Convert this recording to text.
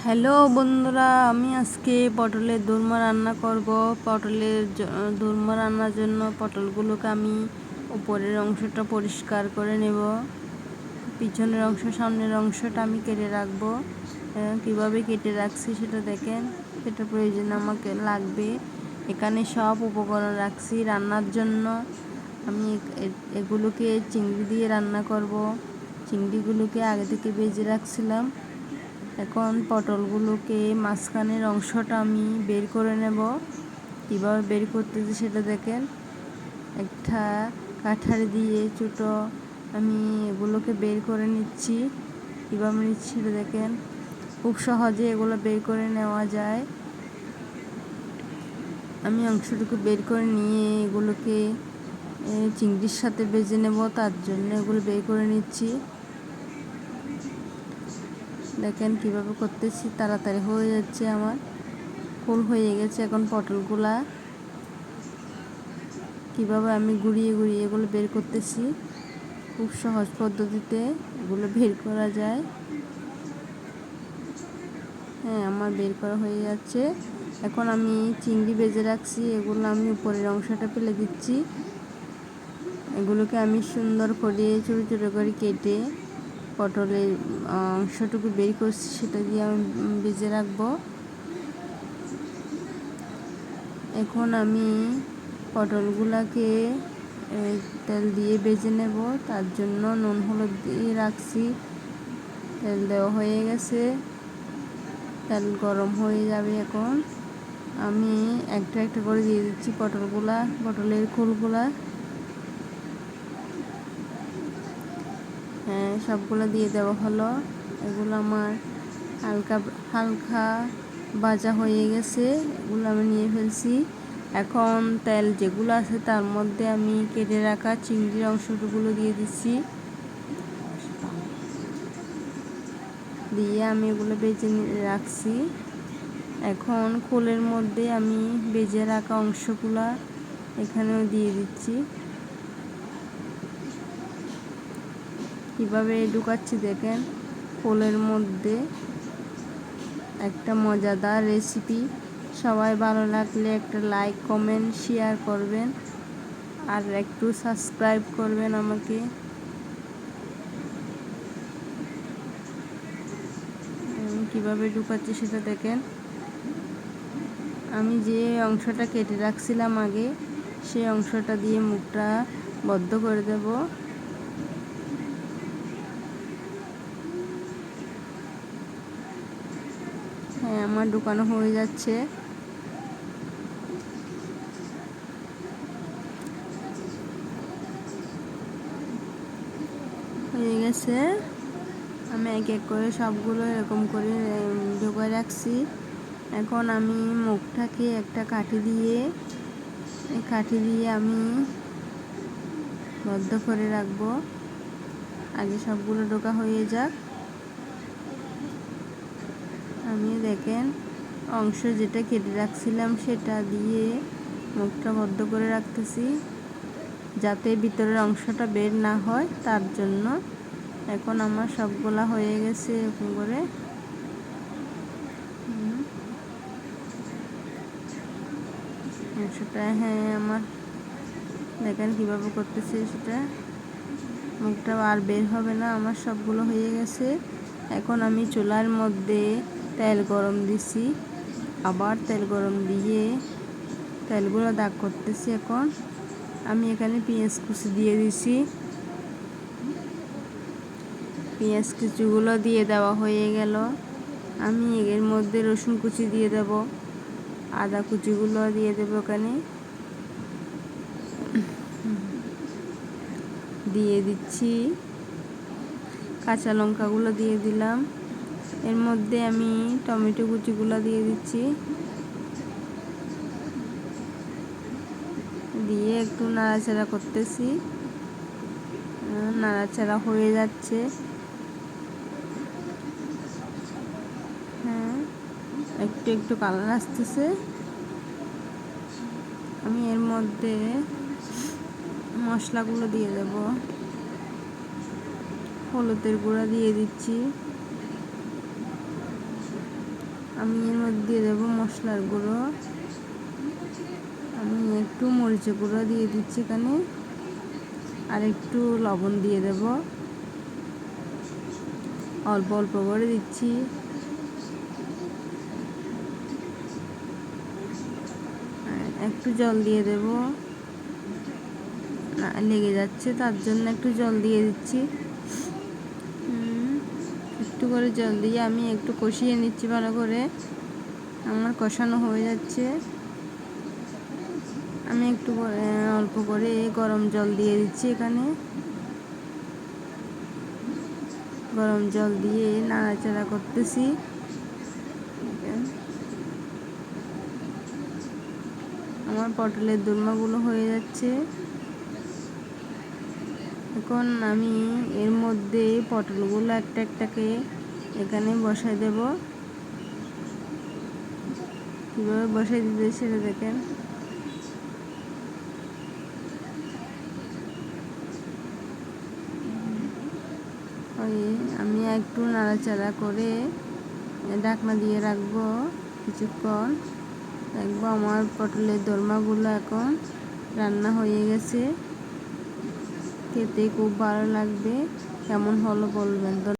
Hello বন্ধুরা, আমি আজকে পটলের দোরমা রান্না করব। পটলের দোরমা রান্নার জন্য পটলগুলোকে আমি উপরের অংশটা পরিষ্কার করে নেব, পিছনের অংশ সামনের অংশটা আমি কেটে রাখবো। কিভাবে কেটে রাখছি সেটা দেখেন। সেটা প্রয়োজন আমাকে লাগবে। এখানে সব উপকরণ রাখছি রান্নার জন্য। আমি এগুলোকে চিংড়ি দিয়ে রান্না করব। চিংড়িগুলোকে আগে থেকে ভেজে রাখছিলাম। এখন পটলগুলোকে মাঝখানের অংশটা আমি বের করে নেব। কীভাবে বের করতেছি সেটা দেখেন। একটা কাঠারি দিয়ে ছোটো আমি এগুলোকে বের করে নিচ্ছি। কীভাবে নিচ্ছি সেটা দেখেন। খুব সহজে এগুলো বের করে নেওয়া যায়। আমি অংশটুকু বের করে নিয়ে এগুলোকে চিংড়ির সাথে ভেজে নেব, তার জন্য এগুলো বের করে নিচ্ছি। দেখেন কিভাবে করতেছি, তাড়াতাড়ি হয়ে যাচ্ছে আমার। ফুল হয়ে গেছে। এখন পটলগুলা কিভাবে আমি গুঁড়িয়ে গুঁড়িয়ে এগুলো বের করতেছি। খুব সহজ পদ্ধতিতে এগুলো বের করা যায়। হ্যাঁ, আমার বের করা হয়ে যাচ্ছে। এখন আমি চিংড়ি ভেজে রাখছি, এগুলো আমি উপরের অংশটা ফেলে দিচ্ছি। এগুলোকে আমি সুন্দর করে ছোটো ছোটো করে কেটে পটলের অংশটুকু বের করছি, সেটা দিয়ে আমি ভেজে রাখবো। এখন আমি পটলগুলাকে তেল দিয়ে ভেজে নেব, তার জন্য নুন হলুদ দিয়ে রাখছি। তেল দেওয়া হয়ে গেছে, তেল গরম হয়ে যাবে। এখন আমি একটা একটা করে দিয়ে দিচ্ছি পটলের খোলগুলা। হ্যাঁ, সবগুলো দিয়ে দেওয়া হলো। এগুলো আমার হালকা হালকা ভাজা হয়ে গেছে, এগুলো আমি নিয়ে ফেলছি। এখন তেল যেগুলো আছে তার মধ্যে আমি কেটে রাখা চিংড়ির অংশগুলো দিয়ে দিচ্ছি। দিয়ে আমি এগুলো ভেজে রাখছি। এখন খোলের মধ্যে আমি ভেজে রাখা অংশগুলো এখানেও দিয়ে দিচ্ছি। কিভাবে ঢুকাচ্ছি দেখেন। খোলের মধ্যে একটা মজাদার রেসিপি। সবাই ভালো লাগলে একটা লাইক কমেন্ট শেয়ার করবেন, আর একটু সাবস্ক্রাইব করবেন আমাকে। কিভাবে ঢুকাচ্ছি সেটা দেখেন। আমি যে অংশটা কেটে রাখছিলাম আগে, সেই অংশটা দিয়ে মুখটা বদ্ধ করে দেব। হ্যাঁ, আমার ঢুকানো হয়ে যাচ্ছে। হয়ে গেছে। আমি এক এক করে সবগুলো এরকম করে ঢুকে রাখছি। এখন আমি মুখটাকে একটা কাঠি দিয়ে আমি বদ্ধ করে রাখবো। আগে সবগুলো ঢোকা হয়ে যাক। আমি দেখেন অংশ যেটা কেটে রাখছিলাম সেটা দিয়ে মুখটা বদ্ধ করে রাখতেছি, যাতে ভিতরের অংশটা বের না হয়, তার জন্য। এখন আমার সবগুলা হয়ে গেছে এরকম করে। অংশটা হ্যাঁ, আমার দেখেন কিভাবে করতেছি সেটা। মুখটা আর বের হবে না। আমার সবগুলো হয়ে গেছে। এখন আমি চুলার মধ্যে তেল গরম দিছি, আবার তেল গরম দিয়ে তেলগুলো দাগ করতেছি। এখন আমি এখানে পেঁয়াজ কুচি দিয়ে দিছি। পেঁয়াজ কুচিগুলো দিয়ে দেওয়া হয়ে গেল। আমি এর মধ্যে রসুন কুচি দিয়ে দেব, আদা কুচিগুলো দিয়ে দেবো ওখানে দিয়ে দিচ্ছি। কাঁচা লঙ্কাগুলো দিয়ে দিলাম। এর মধ্যে আমি টমেটো কুচিগুলো দিয়ে দিচ্ছি। দিয়ে একটু নাড়াচাড়া করতেছি। নাড়াচাড়া হয়ে যাচ্ছে। হ্যাঁ, একটু একটু কালার আসতেছে। আমি এর মধ্যে মশলাগুলো দিয়ে দেব। হলুদের গুঁড়া দিয়ে দিচ্ছি, আমি এর মধ্যে দিয়ে দেবো মশলার গুঁড়ো। আমি একটু মরিচের গুঁড়ো দিয়ে দিচ্ছি এখানে, আর একটু লবণ দিয়ে দেব, অল্প অল্প করে দিচ্ছি। একটু জল দিয়ে দেব, না লেগে যাচ্ছে তার জন্য একটু জল দিয়ে দিচ্ছি। একটু করে জল দিয়ে আমি একটু কষিয়ে নিচ্ছি ভালো করে। আমার কষানো হয়ে যাচ্ছে। আমি একটু অল্প করে গরম জল দিয়ে দিচ্ছি এখানে। গরম জল দিয়ে নাড়াচাড়া করতেছি। আমার পটলের দোরমাগুলো হয়ে যাচ্ছে। এখন আমি এর মধ্যে পটলগুলো একটা একটাকে এখানে বসাই দেব। কীভাবে বসাই দিতে সেটা দেখেন। আমি একটু নাড়াচাড়া করে ঢাকনা দিয়ে রাখবো কিছুক্ষণ। দেখবো আমার পটলের দোরমাগুলো এখন রান্না হয়ে গেছে। খেতে খুব ভালো লাগবে। কেমন হলো বলবেন।